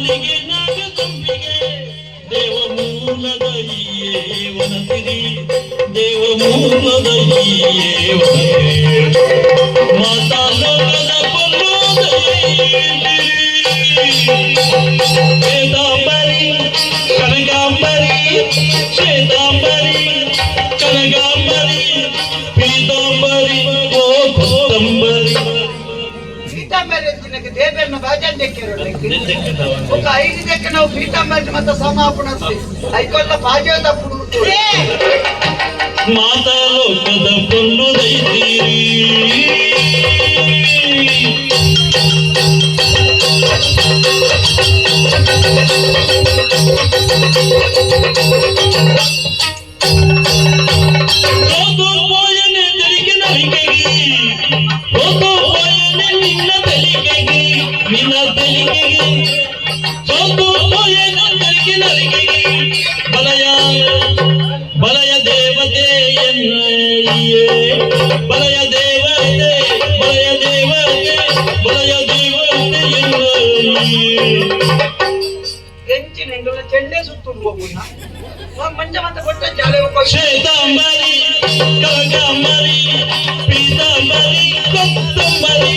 ಮಲ್ಲಿಗೆ ನಾಗದುಂಬಿಗೆ ದೇವ ಮೂಲದ ವನಸಿರಿ ದೇವ ಮೂಲದ ವನಸಿರಿ ಮಾತಾ ಲೋಕದ ಶ್ವೇತಾಂಬರಿ ಕನಗಾಂಬರಿ ಶ್ವೇತಾಂಬರಿ ಕನಗಾಂಬರಿ ಪೀತಾಂಬರಿ ಓ ಕೊತ್ತಂಬರಿ పీతాంబరి వచ్చినకి దేవేన్న బాజన్ దెక్కారు ఒక 5 దెక్క ನಾವು పీతాంబరి మత సమాపన ఐకొల్ల బాజేటప్పుడు మాతా లోకద పొల్లు దైతిరి ಬಲಯ ದೇವತೆ ಬಲಯ ದೇವತೆ ಬಲಯ ದೇವತೆ ಬಲಯ ದೇವತೆ ಎಂಚಿನ ಚೆಂಡೆ ಸುತ್ತು ಹೋಗುಣ ಮಂಜಮಂತ ಕೊಟ್ಟ ಜಾಲೆ ಶ್ವೇತಾಂಬರಿ ಕನಕಾಂಬರಿ ಪೀತಾಂಬರಿ ಕೊತ್ತಂಬರಿ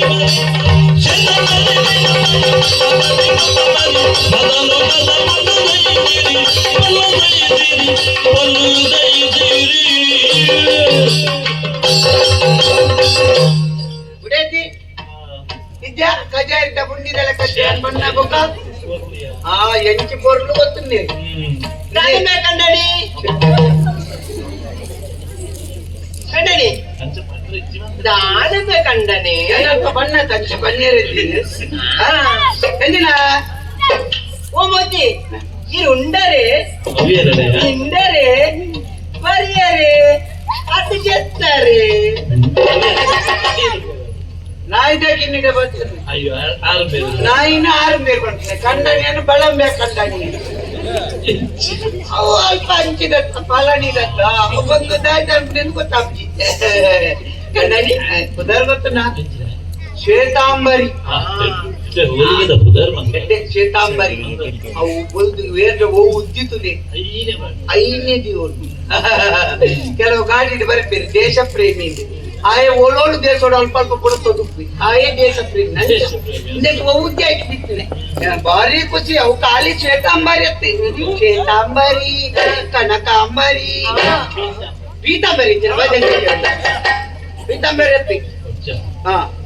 విద్యా కజాయిట బుండిదల కజాయన్ బన్న బొక్క ఎంచి పొర్లు వస్తుంది దానిమే కండని కండని దానిమే కండని అదొక బన్న తచ్చ బన్నేరెద్ది ఎందినా ఓ మోతి ఇరుండరే ఇండరే మరియరే అటు చేస్తారే ನಾಯಿದಾಗಿನಿಗೆ ಬರ್ತದೆ ನಾಯಿನ 6 ಬೇರು ಬರ್ತದೆ ಕಂಡನಿಯನ್ನು ಬಳ ಬೇಕು ಕಂಡನಿ ಅವು ಅಲ್ಪ ಹಂಚಿದತ್ತ ಫಲನಿದತ್ತ ಒಂದು ದಾಟ ಗೊತ್ತಾಗ್ತಿದ್ದೆ ಕಂಡನಿ ಉದರ್ ಗೊತ್ತನಾ ಶ್ವೇತಾಂಬರಿ ಶ್ವೇತಾಂಬರಿ ಅವು ಬಲ್ದು ವೇದ ಹೋವು ಉದ್ದಿತುದೆ ಐನೇ ದಿವಸ ಕೆಲವು ಗಾಡಿ ಬರಬೇರೆ ದೇಶ ಪ್ರೇಮಿ ಆಯೆ ಓಲೋಳು ದೇಶೋಡು ಅಲ್ಪ ಅಲ್ಪ ಕೊಡುತ್ತದು ಆಯೇ ದೇಶ ಪ್ರೇಮಿ ಇದಕ್ಕೆ ಉದ್ದಿ ಆಯ್ತು ಬಿಟ್ಟಿದೆ ಭಾರಿ ಖುಷಿ ಅವು ಖಾಲಿ ಶ್ವೇತಾಂಬರಿ ಅತ್ತಿ ಶ್ವೇತಾಂಬರಿ ಕನಕಾಂಬರಿ ಪೀತಾಂಬರಿ ಪೀತಾಂಬರಿ ಅತ್ತಿ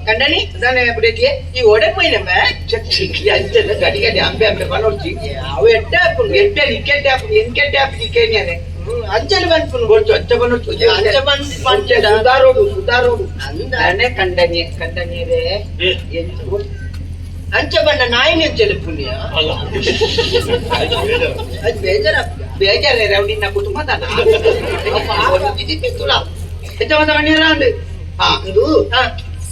ಕಂಡನಿ ಅದಾನೆ ಬಿಡಕ್ಕೆ ಈ ಒಡೆ ಪೋಯಿನಮ್ಮ ಅಂಚನ ಗಡಿ ಗಡಿ ಅಂಬೆ ಅಂಬೆ ಬನೋಡ್ತಿ ಅವು ಎಡ್ಡೆ ಹಾಕೊಂಡು ಎಡ್ಡೆ ನಿಕ್ಕೆಡ್ಡೆ ಹಾಕೊಂಡು ಎನ್ಕೆಡ್ಡೆ ಹಾಕಿ ಕೇನ್ಯಾನೆ ಅಂಚನ ಬಂದ್ಕೊಂಡು ಗೊತ್ತು ಅಂಚ ಬನೋಡ್ತು ಅಂಚ ಬಂದ್ ಸುಧಾರೋಡು ಅಂದಾನೆ ಕಂಡನಿಯರೇ ಅಂಚ ಬಣ್ಣ ನಾಯಿನ ಅಂಚಲೆ ಪುಣ್ಯ ಅದು ಬೇಜಾರೇ ರೌಡಿನ ಕುಟುಂಬದ ತುಳ ಹೆಚ್ಚ ಮಣ್ಣಿರ ಅಂದು ಇದು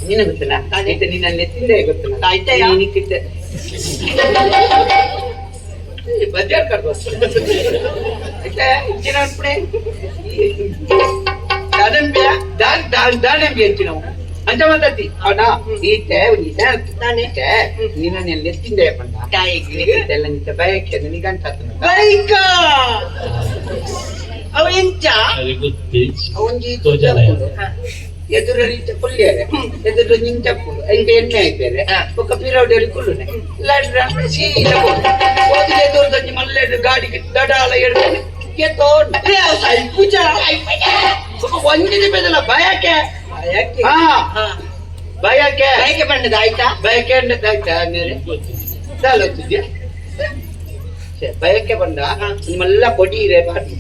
ನಿನ್ನ ಗೊತ್ತಲ್ಲ ಆಯ್ತಾ ನಿನ್ನ ನೆತ್ತಿಂದ ಗೊತ್ತಲ್ಲ ಆಯ್ತಾ ನಿಕ್ಕಿದ್ದೆ ಬಜಾರ್ ಕರ್ದು ಆಯ್ತಾ ಹೆಚ್ಚಿನ ಅನ್ಪಣೆ ದಾಡಂಬಿ ಹೆಚ್ಚಿ ನಾವು ಅಂತ ಮಾತಾಡ್ತಿ ಅವನ ಈಟೆ ನಿನ್ನ ನೆತ್ತಿಂದ ಪಂಡ ಎಲ್ಲ ನಿಂತ ಬಯಕೆ ನಿಗಂಟ ಬೈಕ ಅವ ಎಂಚ ಅವನ್ಜಿ ಎದುರು ರೀತಿ ಪುಲ್ಯರೆ ಎದುರು ನಿಂತ ಪುಲ್ಲು ಐದು ಎಣ್ಣೆ ಐತೇರೆ ಒಕ್ಕ ಪಿರೌಡಲ್ಲಿ ಕುಲ್ಲುನೆ ಲಡ್ರ ಸೀದ ಹೋಗಿ ಎದುರು ತಂಜಿ ಮಲ್ಲೆಡು ಗಾಡಿ ದಡಾಲ ಎಡ್ತಾನೆ ಎತ್ತೋಡ್ ಪೂಜ ಒಂದಿನ ಬೆದಲ್ಲ ಭಯಕ್ಕೆ ಭಯಕ್ಕೆ ಬಂದದ ಆಯ್ತಾ ಭಯಕ್ಕೆ ಆಯ್ತಾ ನೀರೆ ಸಾಲ ಹೊತ್ತಿದ್ಯಾ ಭಯಕ್ಕೆ ಬಂದ ನಿಮ್ಮೆಲ್ಲ ಕೊಡೀರೆ ಬಾಡಿ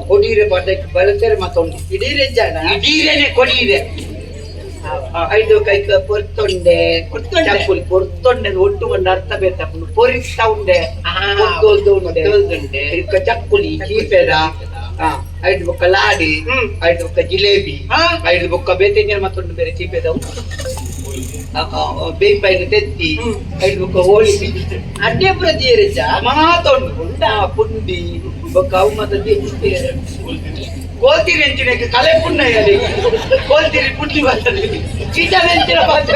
ಕೊಡೀರೆ ಬಾರ್ದಕ್ಕೆ ಬಳಸರೆ ಮತ್ತೊಂದು ಇಡೀರೆ ಜಾಣ ಇಡೀರೇನೆ ಕೊಡೀರೆ 5 ಕೈಕ ಪೊರ್ತೊಂಡೆ ಚಪ್ಪುಲಿ ಪೊರ್ತೊಂಡೆ ಒಟ್ಟುಕೊಂಡು ಅರ್ಥ ಬೇತಪ್ಪು ಪೊರಿಸ್ತಾ ಉಂಡೆ ಉಂಡೆ ಚಪ್ಪುಲಿ ಚೀಪೆರ 5 ಬೊಕ್ಕ ಲಾಡಿ 5 ಬೊಕ್ಕ ಜಿಲೇಬಿ 5 ಬೊಕ್ಕ ಬೇತೆಂಜನ ಮತ್ತೊಂದು ಬೇರೆ ಚೀಪೆದವು ಬೇಯಿನ ತೆತ್ತಿ 5 ಬೊಕ್ಕ ಹೋಳಿ ಅಡ್ಡೆ ಪ್ರತಿಯರ ಮಾತೊಂಡು ಪುಂಡಿ ಬೊಕ್ಕ ಅವು ಮತ್ತೆ ಕೋಲ್ತಿರಿ ಎಂಚಿನಕ್ಕೆ ಕಲೆ ಪುಣ್ಯ ಕೋಲ್ತಿರಿ ಪುಂಡಿ ಬರ್ತದೆ ಚೀಟ ಎಂಚಿನ ಪಾತ್ರ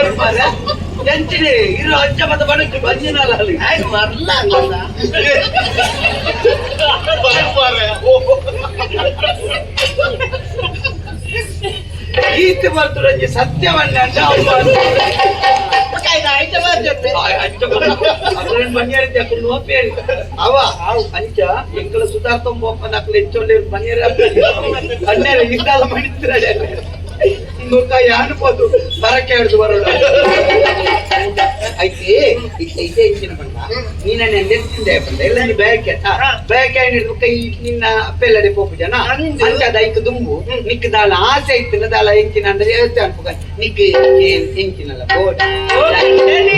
ಎಂಚಿನಿ ಇರು ಅಜ್ಜ ಮತ್ತೆ ಬಡಕ್ಕೆ ಬಂಜಿನಲ್ಲ ಅಲ್ಲಿ ಆಯ್ತು ಮರ್ಲ ಅಲ್ಲ ಈತ ಬರ್ತಾರೆ ಅಜ್ಜಿ ಸತ್ಯವನ್ನ ಅಂತ ಅವ್ರು ಆಯ್ತು ಬರ್ತೇವೆ ಅವ ಅಂಚ ಎಂಕಲ ಸುಧಾರ್ತಂ ಪೋಪ ನಕ್ಲು ಹೆಚ್ಚೊಳ್ಳೆ ಮನೆಯರ ಅನ್ಯಾರ ಇದ್ದಾಲ ಮಾಡಿದ್ರೆ ಅನ್ಬೋದು ಬರಕ್ಕೆ ಹಿಡಿದು ಬರೋಣ ಐತೆ ಐತೆ ಹೆಚ್ಚಿನ ಬಂದ ನೀನ ನೆನ್ನೆತ್ತಿಂದೆ ಬಂದ ಎಲ್ಲ ನೀ ಬ್ಯಾಕೆ ಬ್ಯಾಕೆ ಹಿಡಿದು ಕೈ ನಿನ್ನ ಅಪ್ಪೆಲ್ಲಡೆ ಪೋಪು ಜನ ಅಂತ ದೈಕ ದುಂಬು ನಿಕ್ ದಾಳ ಆಸೆ ಇತ್ತಿನ ದಾಳ ಎಂಚಿನ ಅಂದ್ರೆ ಹೇಳ್ತೆ ಅನ್ಪುಗ ನಿಕ್ ಎಂಚಿನಲ್ಲ ಬೋಟ್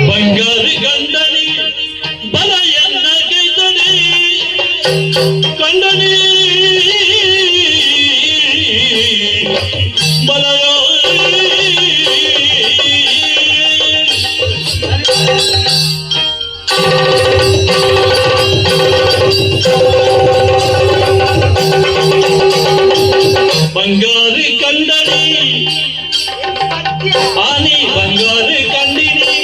ಬಂಗಾರಿ ಗಂಡನಿ ಬಲ ಎನ್ನ ಕೈತಡಿ ಕಂಡನಿ ಬಲಯೋ ಬಂಗಾರಿ ಕಂಡನಿ ಆನಿ ಬಂಗಾರಿ ಕಂಡಿನಿ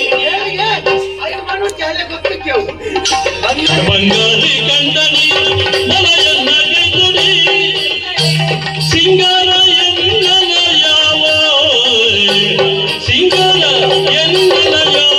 ಬಂಗಾರಿ ಕಂಡನಿ ಬಲಯನ್ನ ಕೈತಡಿ ಸಿಂಗಾರ ಎನ್ನನ ಯಾವ ಸಿಂಗಾರ ಎನ್ನನ ಯಾವ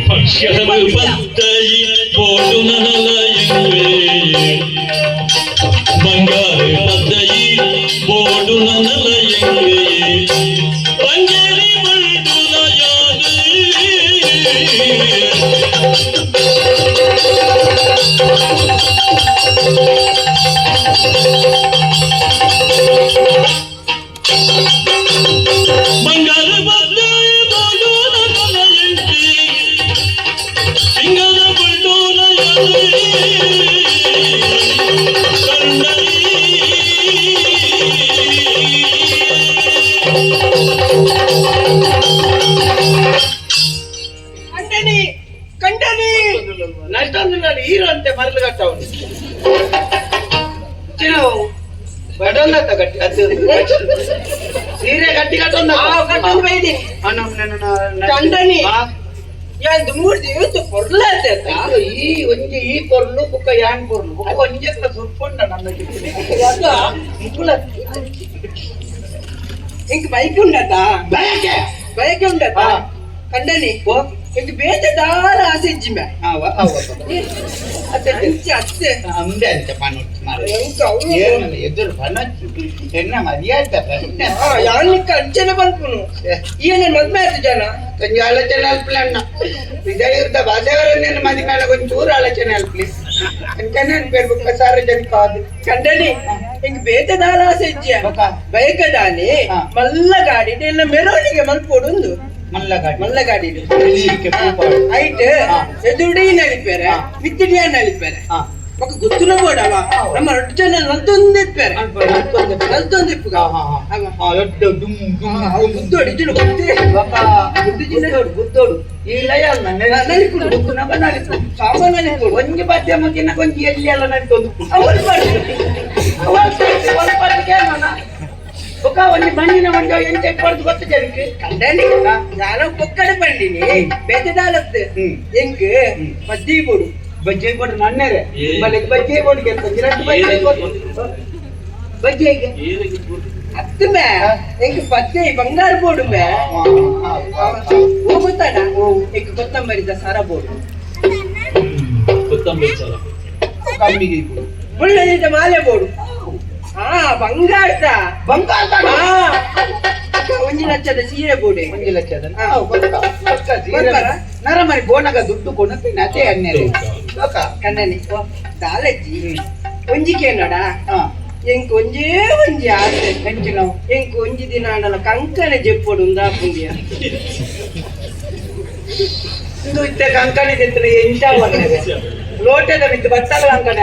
ಪಕ್ಷದ ಬತ್ತೈ ಬೋಡು ನನಲಯಂಗೆ ಬಂಗಾರಿ ಬದ್ದೈ ಬೋಡು ನನಲಯಂಗೆ ಬಂಗೇರಿ ಬಳ್ಳುಲಯಾದು ಬಂಗಾರ ಬದ್ದೈ ಬೋಡು ನನಲಯಂಗೆ ಸಿಂಗದ ಬಳ್ಳೂರಯಾದು ಕಂಡನಿ ಕಂಡನಿ ಕಂಡನಿ ನಷ್ಟೊಂದು ನೋಡಿ ಹೀರೋ ಅಂತೆ ಮರಳು ಕಟ್ಟವನು ಬಡೊಂದತ್ತ ಗಟ್ಟಿ ಅದು ಸೀರೆ ಗಟ್ಟಿ ಕಟ್ಟೊಂದ ಕಟ್ಟೊಂದು ಬೈದಿ ಕಂಡನಿ ಯಾವ್ದು ಮೂರು ದಿವಸ ಕೊರ್ಲಾತ ಈ ಒಂಜಿ ಈ ಪೊರ್ಲು ಬುಕ್ಕ ಯಾನ್ ಪೊರ್ಲು ಬುಕ್ಕ ಒಂಜೆತ್ತ ಸುರ್ಕೊಂಡ ನನ್ನ ಕಿತ್ತಿನಿ ఇంక బైక్ ఉండదా ಬಯಕೆ బైక్ ఉండదా కండని ఇంక ಬೇತ ದಾರ ಆಸೆಜ್ಜಿ ಮ್ಯಾ ಅತ್ತೆ ಅತ್ತೆ ಅಂದೆ ಅಂತ ಪನೊಚ್ಚು ಮಾರೆ ಎಂಕ ಅವನು ಏನು ಎದುರು ಪನೊಚ್ಚು ಎನ್ನ ಮರ್ಯಾದ ಪ್ರಶ್ನೆ ಯಾನಿಕ್ಕ ಅಂಚನೆ ಬಂದ್ಪುನು ಏನ ಮದ್ಮೆ ಆಯ್ತು ಜನ కొంచెం ఆలోచన అల్పలన్న విజయయుద్ధ బాధేవరన్న మది మేళ కొంచెం ఆలోచన అల్పలి అంటే నేను పేరు ఒక్కసారి జని కాదు కండని ఇంక ಬೇತ ದಾರ ಆಸೆಜ್ಜಿ ಬೈಕ್ ದಾನಿ ಮಲ್ಲ ಗಾಡಿ ಎಲ್ಲ ಮೆರವಣಿಗೆ ಮಲ್ಪೋಡುಂದು ಮಲ್ಲ ಗಾಡಿ ಐಟ್ ಎದುಡಿ ನಲಿಪೇರೆ ಮಿತ್ತಿಡಿಯ ನಲಿಪೇರೆ ఒక గుర్తున కూడా ನಮ್ಮ ರೊಟ್ಟ ಜನ ನಂತೊಂದಿಪ್ಪೇರೆ ನಂತೊಂದಿಪ್ಪುಗ గుద్దోడు ఇచ్చిన గుద్దోడు ఈ లయాలు నలిపుడు గుర్తునగా నలిపుడు సామాన్ నలిపుడు కొంచెం పద్యమ్మ కింద కొంచెం ఎల్లి నలిపొందు ಅವಳು ಮಾಡಿ ఒక ಒಂದ್ ಬಂಡಿನ ಒಂದು ಎಂತ ಪಡೆದು ಗೊತ್ತು ಜನಕ್ಕೆ ಕಂಡನಿ ನಾನು ಪೊಕ್ಕಡೆ ಬಂದಿನಿ ಬೇಜದಾಲತ್ತು ಹೆಂಗ್ ಮದ್ದಿ ಬೋಡು ಬಜ್ಜಿ ಕೊಟ್ಟು ನನ್ನೇರೆ ಬಜ್ಜಿ ಬೋಡು ಗೆಲ್ತ ಬಜ್ಜಿಗೆ ಅತ್ತು ಮೇ ಹೆಂಗ್ ಪತ್ತೆ ಬಂಗಾರ ಬೋಡು ಮೇ ಹೋಗುತ್ತಾಡ ಹೆಂಗ್ ಕೊತ್ತಂಬರಿದ ಸರ ಬೋಡು ಕೊತ್ತಂಬರಿ ಸಾರ ಕಮ್ಮಿಗೆ ಮುಳ್ಳನಿದ ಮಾಲೆ ಬೋಡು ಬಂಗಾರದ ಒಂಜಿ ಲಕ್ಷದ ಸೀರೆ ಬೋಡೆ ಒಂದು ಲಕ್ಷದ ನರಮರಿ ಬೋನಗ ದುಡ್ಡು ಕೊಟ್ಟು ಅದೇ ಅನ್ನೇರೆ ಕಣ್ಣನಿ ದಾಲಜ್ಜಿ ಒಂಜಿಕೆ ನೋಡ ಎಂಕ್ ಒಂಜೇ ಒಂಜಿ ಆಸೆ ಹೆಂಚಿನ ಎಂಕ್ ಒಂಜಿ ದಿನ ನನ್ನ ಕಂಕಣ ಜೆಪ್ಪೊಡು ಉಂದಾಪುಂಡಿಯ ಇಂದು ಇತ್ತೆ ಕಂಕಣ ಜೆತ್ತನೆ ಎಂಟ ಲೋಟದ ಮಿತ್ತು ಬತ್ತಲ ಕಂಕಣ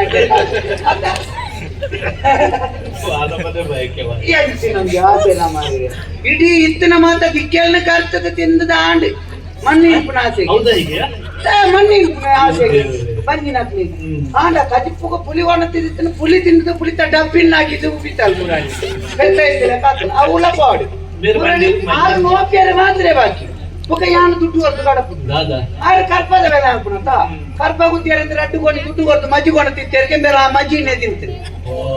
ಎಂಚಿ ನಮ್ಗೆ ಆಸೆ ಮಾರಿ ಇಡೀ ಇತ್ತಿನ ಮಾತ ದಿಕ್ಕೆಲ್ನ ಕರ್ತದ ತಿಂದದ ಆಂಡ್ ಮಣ್ಣಿನ ಆಸೆ ಹೌದಾ ಹೀಗೆ ಮಣ್ಣಿನ ಆಸೆ ಬಂದಿನ ಆಂಡ ಕಜಿಪ್ಪುಗ ಪುಲಿ ಒಣ ತಿಂದಿನ ಪುಲಿ ತಿಂದ ಪುಲಿ ಡಬ್ಬಿನ ಹಾಕಿದ್ದು ಉಪ್ಪಿತ್ತಲ್ ಮುರಾಣಿ ಬೆಲ್ಲ ಇದ್ದಿಲ್ಲ ಕಾತು ಅವುಲ ಪಾಡು ಆರು ನೋಪಿಯರೆ ಮಾತ್ರ ಬಾಕಿ ఒక యాన దుడ్డు వద్దు గడపు దాదా ఆడ కర్పద వేల అనుకున్నత కర్ప గుద్దియారు ಅಂತ ರಡ್ಡು కొని ದುಡ್ಡು ವರ್ದು ಮಜ್ಜಿ కొని ತಿಂತೇರ್ಕೆ ಮೇರ ಆ ಮಜ್ಜಿನೇ ತಿಂತೀನಿ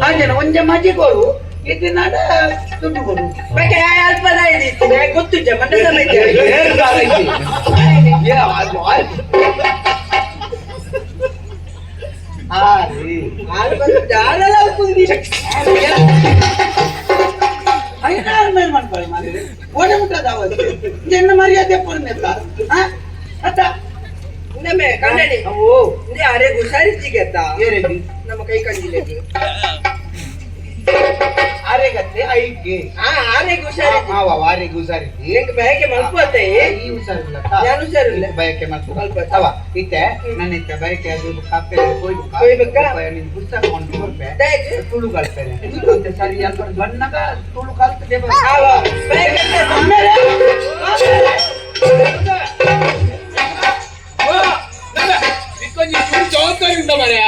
ಹಾಗೇನ ಒಂಜ ಮಜ್ಜಿ ಕೊಡು ಇದನ್ನಾಡ ದುಡ್ಡು ಕೊಡು ಬೇಕೆ ಅಲ್ಪದ ಇದಿತ್ತು ಗೊತ್ತಿದ್ದೆ ಮಂಡ ಸಮೇತ ಏರು ಕಾಲ ಐತಿ ಏ ಅದು ಆರಿ ಆರು ಬಂದು ಜಾರಲ ಉಪ್ಪುಂದಿ ಐನಾರು ಮೇಲೆ ಮಾಡ್ಕೊಳ್ಳಿ ಮಾರಿದ್ರೆ ಓಡೆ ಮುಟ್ಟದ ಅವತ್ತು ಜನ ಮರ್ಯಾದೆ ಪೂರ್ಣೆತ್ತ ಅತ್ತ ಇನ್ನೊಮ್ಮೆ ಕನ್ನಡಿ ಓ ಇಂದೇ ಅರೆ ಗುಸಾರಿಚಿಗೆತ್ತ ಏರೇದಿ ನಮ್ಮ ಕೈ ಕಂಡಿಲೆಗೆ ಆರೆಗತ್ತೆ ಐಗೆ ಆರೆ ಗುಸಾರಿ ಆರೆ ಗುಸಾರಿ ಎಂಗ್ ಬಯಕೆ ಮಲ್ಪತ್ತೆ ಈ ಹುಷಾರಿಲ್ಲ ನಾನು ಹುಷಾರಿಲ್ಲ ಬಯಕೆ ಮಲ್ಪ ತವ ಇತ್ತೆ ನನ್ನ ಇತ್ತೆ ಬಯಕೆ ಅದು ಕಾಪೆ ಕೊಯ್ಬೇಕಾ? ನಿನ್ ಪುಸ್ತಕ ಒಂದು ಕೊಡ್ಪೆ ದಯಗೆ ತುಳು ಕಲ್ಪನೆ ಅಂತ ಸರಿ ಅಲ್ಪ ಬಣ್ಣಗ ತುಳು ಕಲ್ತದೆ ಆವ ಬಯಕೆ ಆಮೇಲೆ ಜವಾಬ್ದಾರಿ ಉಂಟ ಮರ್ಯ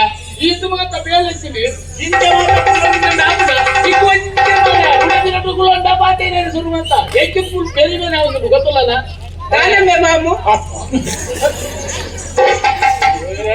ಇದು ಮಾತ್ರ ಬೇಲೆಚ್ಚಿನಿ ಇಂತೆ ಪಾಟೇನೆ ಶುರು ಅಂತ ಹೆಚ್ಚು ಫುಲ್ ಬೇರೆ ಬೇರೆ ಗೊತ್ತಲ್ಲ ನಾನೇ ಮಾಮು